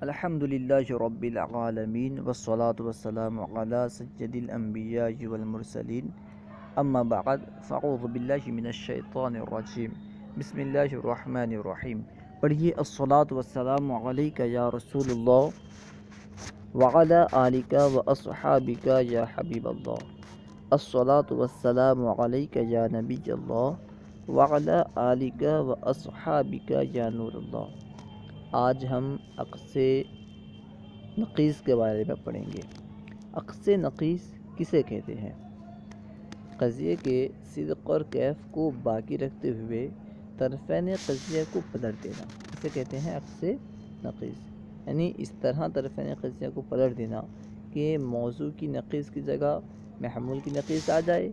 الحمد للہ رب العالمین والصلاة والسلام علی سید الانبیاء والمرسلین اما بعد فاعوذ باللہ من الشیطان الرجیم بسم اللہ الرحمن الرحیم۔ پڑھیے الصلاة والسلام علیک یا رسول اللہ وعلی آلک واصحابک یا حبیب اللہ۔ الصلاة والسلام علیک یا نبی اللہ وعلی آلک واصحابک یا نور اللہ۔ آج ہم عکس نقیص کے بارے میں پڑھیں گے۔ عکس نقیص کسے کہتے ہیں؟ قضیے کے صدق اور کیف کو باقی رکھتے ہوئے طرفین قضیہ کو پلٹ دینا، اسے کہتے ہیں عکس نقیص۔ یعنی اس طرح طرفین قضیہ کو پلٹ دینا کہ موضوع کی نقیص کی جگہ محمول کی نقیص آ جائے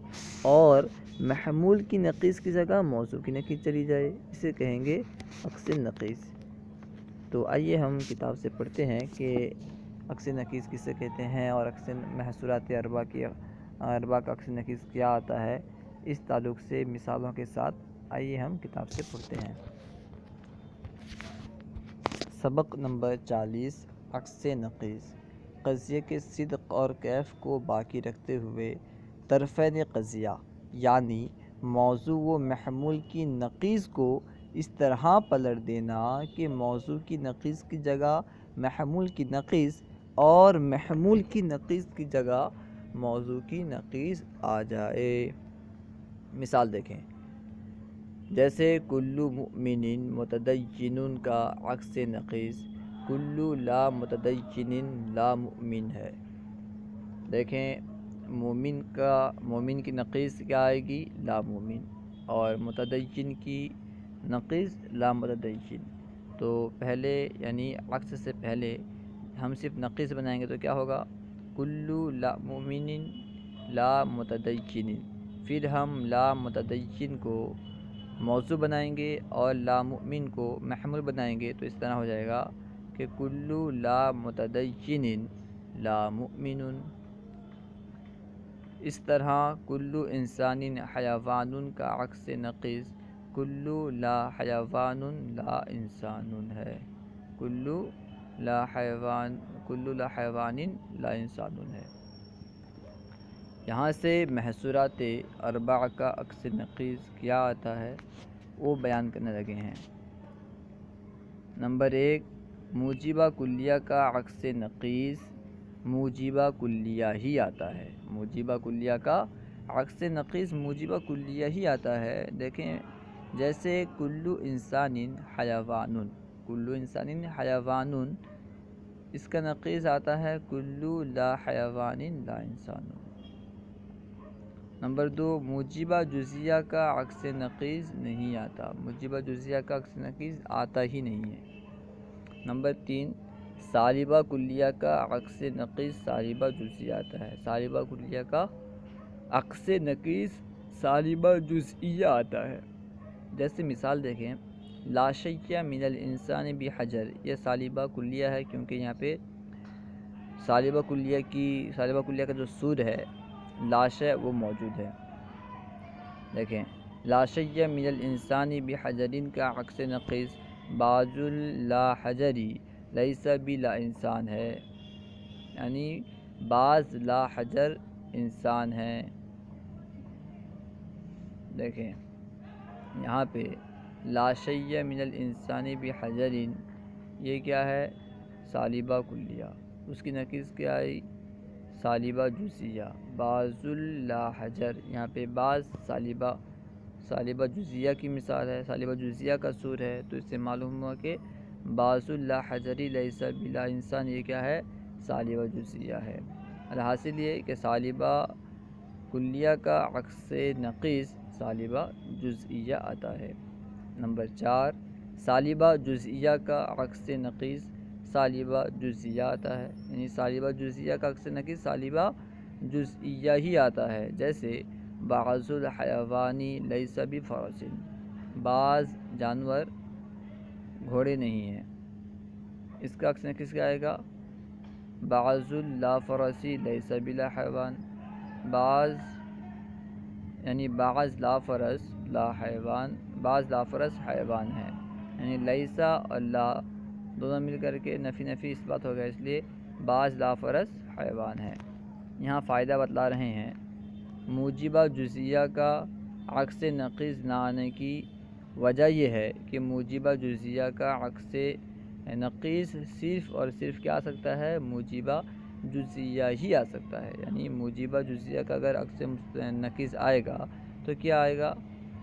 اور محمول کی نقیص کی جگہ موضوع کی نقیص چلی جائے، اسے کہیں گے عکس نقیص۔ تو آئیے ہم کتاب سے پڑھتے ہیں کہ عکس نقیص کسے کہتے ہیں اور عکس محصورات اربع کا عکس نقیص کیا آتا ہے، اس تعلق سے مثالوں کے ساتھ آئیے ہم کتاب سے پڑھتے ہیں۔ سبق نمبر 40 عکس نقیص۔ قضیے کے صدق اور کیف کو باقی رکھتے ہوئے طرفین قضیہ یعنی موضوع و محمول کی نقیص کو اس طرح پلٹ دینا کہ موضوع کی نقیص کی جگہ محمول کی نقیص اور محمول کی نقیص کی جگہ موضوع کی نقیص آ جائے۔ مثال دیکھیں، جیسے کل مؤمن متدین کا عکس نقیص کل لا متدین لا مؤمن ہے۔ دیکھیں، مومن کی نقیص کیا آئے گی؟ لا مومن، اور متدین کی نقیص لا متدین۔ تو پہلے یعنی عکس سے پہلے ہم صرف نقیص بنائیں گے تو کیا ہوگا؟ کل لا مومن لا متدین۔ پھر ہم لا متدین کو موضوع بنائیں گے اور لا مؤمن کو محمول بنائیں گے، تو اس طرح ہو جائے گا کہ کل لا متدین لا مؤمن۔ اس طرح کل انسان حیوان کا عکس نقیص کل لا حیوان لا انسان ہے۔ کل لا حیوان لا انسان ہے۔ یہاں سے محصورات اربع کا عکس نقیص کیا آتا ہے وہ بیان کرنے لگے ہیں۔ نمبر 1، موجبہ کلیہ کا عکس نقیص موجبہ کلیہ ہی آتا ہے۔ موجبہ کلیہ کا عکس نقیص موجبہ کلیہ ہی آتا ہے۔ دیکھیں، جیسے کل انسان حیوان، کل انسان حیوان، اس کا نقیص آتا ہے کل لا حیوان لا انسان۔ نمبر 2، موجبہ جزیہ کا عکس نقیص نہیں آتا۔ موجبہ جزیہ کا عکس نقیص آتا ہی نہیں ہے۔ نمبر 3، سالبہ کلیہ کا عکس نقیص سالبہ جزیہ آتا ہے۔ سالبہ کلیہ کا عکس نقیص سالبہ جزئیہ آتا ہے۔ جیسے مثال دیکھیں، لا شیء من الانسان بحجر، یہ سالبہ کلیہ ہے کیونکہ یہاں پہ سالبہ کلیہ کا جو سود ہے لا شیء وہ موجود ہے۔ دیکھیں، لا شیء من الانسان بحجر کا عکس نقیص بعض لا حجری لیس بلا انسان ہے، یعنی بعض لا حجر انسان ہے۔ دیکھیں یہاں پہ لا شیء من الانسان بحجر یہ کیا ہے؟ سالبہ کلیہ، اس کی نقیص کیا آئی؟ سالبہ جزیہ۔ بعض لا حجر، یہاں پہ بعض سالبہ جزیہ کی مثال ہے، سالبہ جزیہ کا سور ہے، تو اس سے معلوم ہوا کہ بعض لا حجری لیس بلا انسان یہ کیا ہے؟ سالبہ جزیہ ہے۔ الحاصل یہ کہ سالبہ کلیہ کا عکس نقیص سالبہ جزئیہ آتا ہے۔ نمبر 4، سالبہ جزئیہ کا عکس نقیص سالبہ جزئیہ آتا ہے، یعنی سالبہ جزئیہ کا عکس نقیص سالبہ جزئیہ ہی آتا ہے۔ جیسے بعض الحیوان لیس بفرس، بعض جانور گھوڑے نہیں ہیں، اس کا عکس نقیص کیا آئے گا؟ بعض لا فرسی لیس بلا حیوان، بعض یعنی بعض لا فرس لا حیوان، بعض لا فرس حیوان ہے، یعنی لیسا اور لا دونوں مل کر کے نفی نفی اثبات ہو گیا، اس لیے بعض لافرس حیوان ہے۔ یہاں فائدہ بتلا رہے ہیں، موجبہ جزیہ کا عکس نقیض نہ آنے کی وجہ یہ ہے کہ موجبہ جزیہ کا عکس نقیض صرف اور صرف کیا آ سکتا ہے، موجبہ جزیہ ہی آ سکتا ہے۔ یعنی موجبہ جزیہ کا اگر عکس نقیض آئے گا تو کیا آئے گا،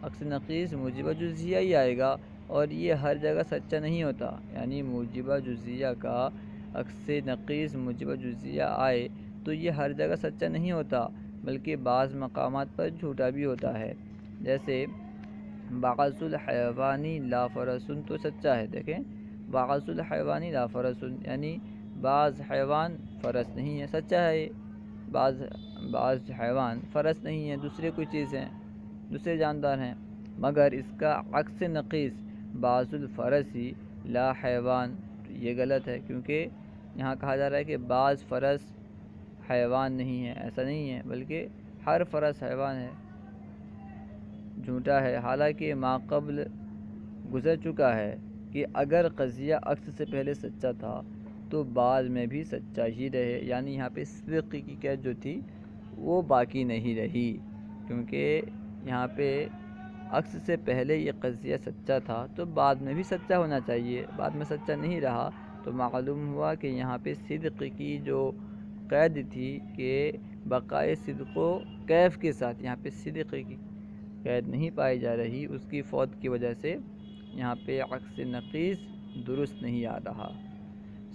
عکس نقیض موجبہ جزیہ ہی آئے گا، اور یہ ہر جگہ سچا نہیں ہوتا۔ یعنی موجبہ جزیہ کا عکس نقیض موجبہ جزیہ آئے تو یہ ہر جگہ سچا نہیں ہوتا، بلکہ بعض مقامات پر جھوٹا بھی ہوتا ہے۔ جیسے بعض الحیوانی لا فرسن تو سچا ہے، دیکھیں بعض الحیوانی لا فرسن یعنی بعض حیوان فرس نہیں ہے، سچا ہے یہ۔ بعض حیوان فرس نہیں ہیں، دوسرے کوئی چیز ہیں، دوسرے جاندار ہیں، مگر اس کا عکس نقیض بعض الفرسی لا حیوان، یہ غلط ہے، کیونکہ یہاں کہا جا رہا ہے کہ بعض فرس حیوان نہیں ہے، ایسا نہیں ہے، بلکہ ہر فرس حیوان ہے، جھوٹا ہے۔ حالانکہ ماقبل گزر چکا ہے کہ اگر قضیہ عکس سے پہلے سچا تھا تو بعد میں بھی سچا ہی رہے، یعنی یہاں پہ صدق کی قید جو تھی وہ باقی نہیں رہی، کیونکہ یہاں پہ عکس سے پہلے یہ قضیہ سچا تھا تو بعد میں بھی سچا ہونا چاہیے، بعد میں سچا نہیں رہا تو معلوم ہوا کہ یہاں پہ صدق کی جو قید تھی کہ بقائے صدق و کیف کے ساتھ، یہاں پہ صدق کی قید نہیں پائی جا رہی، اس کی فوت کی وجہ سے یہاں پہ عکس نقیض درست نہیں آ رہا۔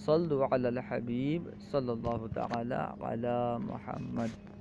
صلوا علی الحبیب صلی اللہ تعالی علی محمد۔